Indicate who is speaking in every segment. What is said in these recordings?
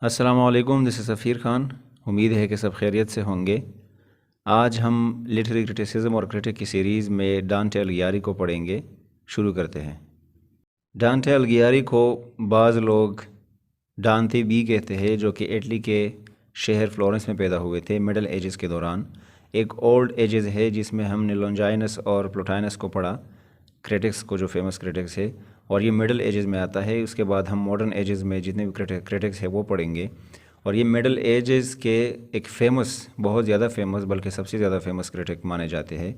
Speaker 1: السلام علیکم، دس از سفیر خان۔ امید ہے کہ سب خیریت سے ہوں گے۔ آج ہم لٹری کرٹیسزم اور کرٹک کی سیریز میں ڈانٹے الغیاری کو پڑھیں گے۔ شروع کرتے ہیں۔ ڈانٹے الغیاری کو بعض لوگ ڈانتے بھی کہتے ہیں، جو کہ اٹلی کے شہر فلورنس میں پیدا ہوئے تھے مڈل ایجز کے دوران۔ ایک اولڈ ایجز ہے جس میں ہم نے لونجائنس اور پلوٹائنس کو پڑھا، کرٹکس کو، جو فیمس کرٹکس ہے، اور یہ مڈل ایجز میں آتا ہے۔ اس کے بعد ہم ماڈرن ایجز میں جتنے بھی کرٹکس ہے وہ پڑھیں گے، اور یہ مڈل ایجز کے ایک فیمس، بہت زیادہ فیمس، بلکہ سب سے زیادہ فیمس کرٹک مانے جاتے ہیں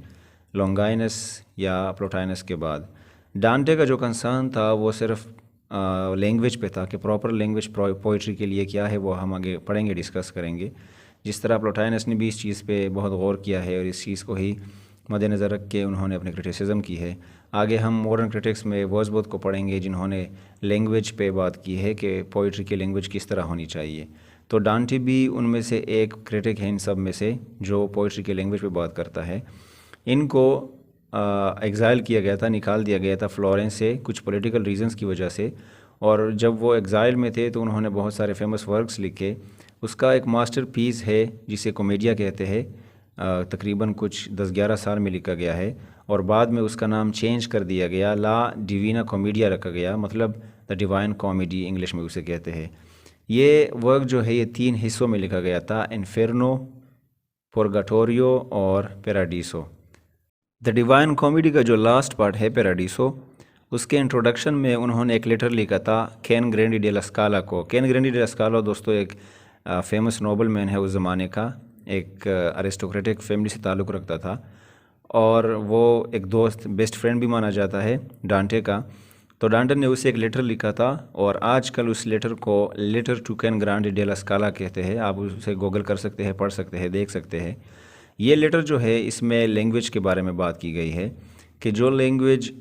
Speaker 1: لونگائنس یا پلوٹائنس کے بعد۔ ڈانٹے کا جو کنسرن تھا وہ صرف لینگویج پہ تھا، کہ پراپر لینگویج پوئٹری کے لیے کیا ہے، وہ ہم آگے پڑھیں گے، ڈسکس کریں گے۔ جس طرح پلوٹائنس نے بھی اس چیز پہ بہت غور کیا ہے اور اس چیز کو ہی مد نظر رکھ کے انہوں نے اپنے کرٹیسزم کی ہے۔ آگے ہم ماڈرن کرٹکس میں ورڈزورتھ کو پڑھیں گے، جنہوں نے لینگویج پہ بات کی ہے کہ پوئٹری کی لینگویج کس طرح ہونی چاہیے۔ تو ڈانٹے بھی ان میں سے ایک کرٹک ہے ان سب میں سے، جو پوئٹری کی لینگویج پہ بات کرتا ہے۔ ان کو ایگزائل کیا گیا تھا، نکال دیا گیا تھا فلورنس سے کچھ پولیٹیکل ریزنز کی وجہ سے، اور جب وہ ایگزائل میں تھے تو انہوں نے بہت سارے فیمس ورکس لکھے۔ اس کا ایک ماسٹر پیس ہے جسے کومیڈیا کہتے ہیں، تقریباً کچھ 10-11 سال میں لکھا گیا ہے، اور بعد میں اس کا نام چینج کر دیا گیا، لا ڈیوینا کومیڈیا رکھا گیا، مطلب دا ڈیوائن کامیڈی انگلش میں اسے کہتے ہیں۔ یہ ورک جو ہے یہ 3 حصوں میں لکھا گیا تھا، انفیرنو، پورگاٹوریو اور پیراڈیسو۔ دا ڈیوائن کامیڈی کا جو لاسٹ پارٹ ہے پیراڈیسو، اس کے انٹروڈکشن میں انہوں نے ایک لیٹر لکھا تھا کین گرینڈی ڈے لاسکالا کو۔ کین گرینڈی ڈے لاسکالا دوستو ایک فیمس نوبل مین ہے اس زمانے کا، ایک ارسٹوکریٹک فیملی سے تعلق رکھتا تھا، اور وہ ایک دوست، بیسٹ فرینڈ بھی مانا جاتا ہے ڈانٹے کا۔ تو ڈانٹے نے اسے ایک لیٹر لکھا تھا، اور آج کل اس لیٹر کو لیٹر ٹو کین گرانڈی ڈے لاسکالا کہتے ہیں۔ آپ اسے گوگل کر سکتے ہیں، پڑھ سکتے ہیں، دیکھ سکتے ہیں۔ یہ لیٹر جو ہے اس میں لینگویج کے بارے میں بات کی گئی ہے، کہ جو لینگویج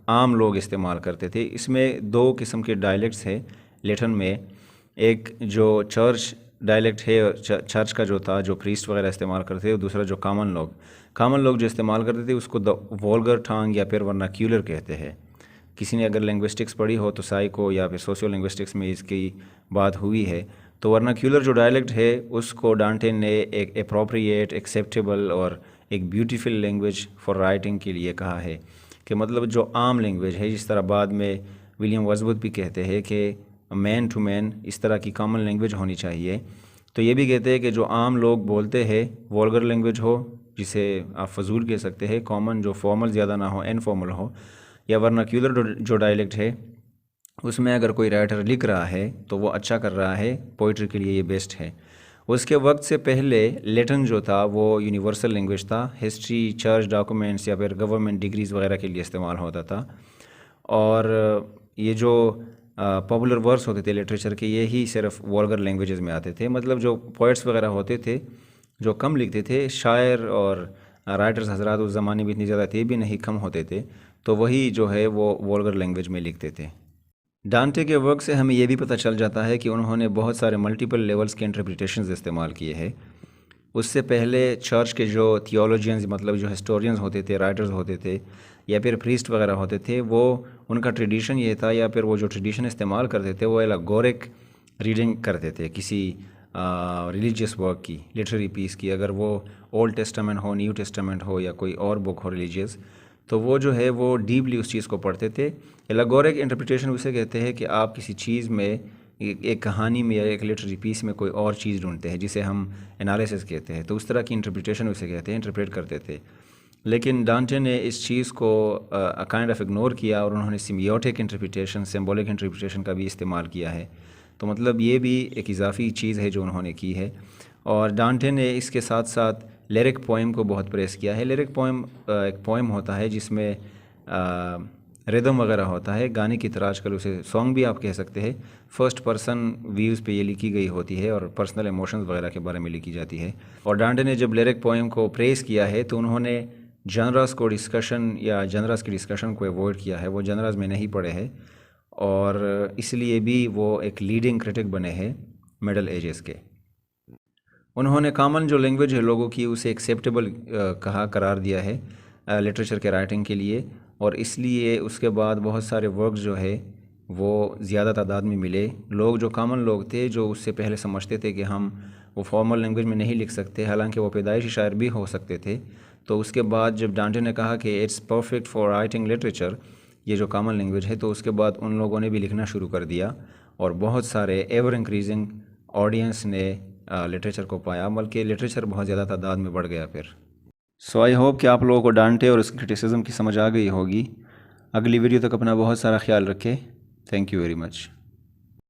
Speaker 1: عام لوگ استعمال کرتے تھے، اس میں 2 قسم کے ڈائلیکٹس ہیں لیٹن میں۔ ایک جو چرچ ڈائلیکٹ ہے، چرچ کا جو تھا، جو پریسٹ وغیرہ استعمال کرتے تھے، اور دوسرا جو کامن لوگ جو استعمال کرتے تھے، اس کو دا وولگر ٹانگ یا پھر ورناکیولر کہتے ہیں۔ کسی نے اگر لنگوسٹکس پڑھی ہو تو سائیکو یا پھر سوشیو لنگوسٹکس میں اس کی بات ہوئی ہے۔ تو ورناکیولر جو ڈائلیکٹ ہے اس کو ڈانٹے نے ایک اپروپریٹ، ایکسیپٹیبل اور ایک بیوٹیفل لینگویج فار رائٹنگ کے لیے کہا ہے، کہ مطلب جو عام لینگویج ہے، جس طرح بعد میں ولیم ورڈزورتھ بھی کہتے ہیں کہ مین ٹو مین اس طرح کی کامن لینگویج ہونی چاہیے۔ تو یہ بھی کہتے ہیں کہ جو عام لوگ بولتے ہیں، وولگر لینگویج ہو جسے آپ فضول کہہ سکتے ہیں، کامن جو فارمل زیادہ نہ ہو، انفارمل ہو، یا ورناکیولر جو ڈائلیکٹ ہے، اس میں اگر کوئی رائٹر لکھ رہا ہے تو وہ اچھا کر رہا ہے، پوئٹری کے لیے یہ بیسٹ ہے۔ اس کے وقت سے پہلے لیٹن جو تھا وہ یونیورسل لینگویج تھا، ہسٹری، چرچ ڈاکومنٹس یا پھر گورنمنٹ ڈگریز وغیرہ کے لیے استعمال ہوتا تھا، اور یہ جو پاپولر ورکس ہوتے تھے لٹریچر کے، یہی صرف وولگر لینگویجز میں آتے تھے۔ مطلب جو پوئٹس وغیرہ ہوتے تھے جو کم لکھتے تھے، شاعر اور رائٹرز حضرات اس زمانے میں اتنی زیادہ تھے بھی نہیں، کم ہوتے تھے، تو وہی جو ہے وہ وولگر لینگویج میں لکھتے تھے۔ ڈانٹے کے ورک سے ہمیں یہ بھی پتہ چل جاتا ہے کہ انہوں نے بہت سارے ملٹیپل لیولز کے انٹرپریٹیشنز استعمال کیے ہیں۔ اس سے پہلے چرچ کے جو تھیولوجینز، مطلب جو ہسٹورینز ہوتے تھے، رائٹرز ہوتے تھے، یا پھر پریسٹ وغیرہ ہوتے تھے، وہ ان کا ٹریڈیشن یہ تھا، یا پھر وہ جو ٹریڈیشن استعمال کرتے تھے وہ الیگورک ریڈنگ کرتے تھے کسی ریلیجیس ورک کی، لٹریری پیس کی، اگر وہ اولڈ ٹیسٹامنٹ ہو، نیو ٹیسٹامنٹ ہو، یا کوئی اور بک ہو ریلیجیس، تو وہ جو ہے وہ ڈیپلی اس چیز کو پڑھتے تھے۔ الیگورک انٹرپریٹیشن اسے کہتے ہیں کہ آپ کسی چیز میں، ایک کہانی میں یا ایک لٹریری پیس میں کوئی اور چیز ڈھونڈتے ہیں، جسے ہم انالیسس کہتے ہیں، تو اس طرح کی انٹرپریٹیشن اسے کہتے ہیں، انٹرپریٹ کرتے تھے۔ لیکن ڈانٹے نے اس چیز کو کائنڈ آف اگنور کیا، اور انہوں نے سیمیوٹک انٹرپریٹیشن، سمبولک انٹرپریٹیشن کا بھی استعمال کیا ہے۔ تو مطلب یہ بھی ایک اضافی چیز ہے جو انہوں نے کی ہے۔ اور ڈانٹے نے اس کے ساتھ ساتھ لیرک پوئم کو بہت پریس کیا ہے۔ لیرک پوئم ایک پوئم ہوتا ہے جس میں ریدم وغیرہ ہوتا ہے، گانے کی طرح، آج کل اسے سانگ بھی آپ کہہ سکتے ہیں۔ فرسٹ پرسن ویوز پہ یہ لکھی گئی ہوتی ہے، اور پرسنل ایموشنز وغیرہ کے بارے میں لکھی جاتی ہے۔ اور ڈانٹے نے جب لیرک پوئم کو پریس کیا ہے تو انہوں نے جنرس کو ڈسکشن یا جنرس کی ڈسکشن کو ایوائڈ کیا ہے، وہ جنرس میں نہیں پڑھے ہیں، اور اس لیے بھی وہ ایک لیڈنگ کرٹک بنے ہیں مڈل ایجز کے۔ انہوں نے کامن جو لینگویج ہے لوگوں کی، اسے ایکسیپٹیبل قرار دیا ہے لٹریچر کے رائٹنگ کے لیے، اور اس لیے اس کے بعد بہت سارے ورکس جو ہے وہ زیادہ تعداد میں ملے. لوگ جو کامن لوگ تھے جو اس سے پہلے سمجھتے تھے کہ ہم وہ فارمل لینگویج میں نہیں لکھ سکتے، حالانکہ وہ پیدائشی شاعر بھی ہو سکتے تھے، تو اس کے بعد جب ڈانٹے نے کہا کہ it's perfect for writing literature, یہ جو کامن لینگویج ہے، تو اس کے بعد ان لوگوں نے بھی لکھنا شروع کر دیا اور بہت سارے ایور انکریزنگ آڈینس نے لٹریچر کو پایا، بلکہ لٹریچر بہت زیادہ تعداد میں بڑھ گیا پھر. سو آئی ہوپ کہ آپ لوگوں کو ڈانٹے اور اس کی کرٹیسزم کی سمجھ آ گئی ہوگی. اگلی ویڈیو تک اپنا بہت سارا خیال رکھے. Thank you very much.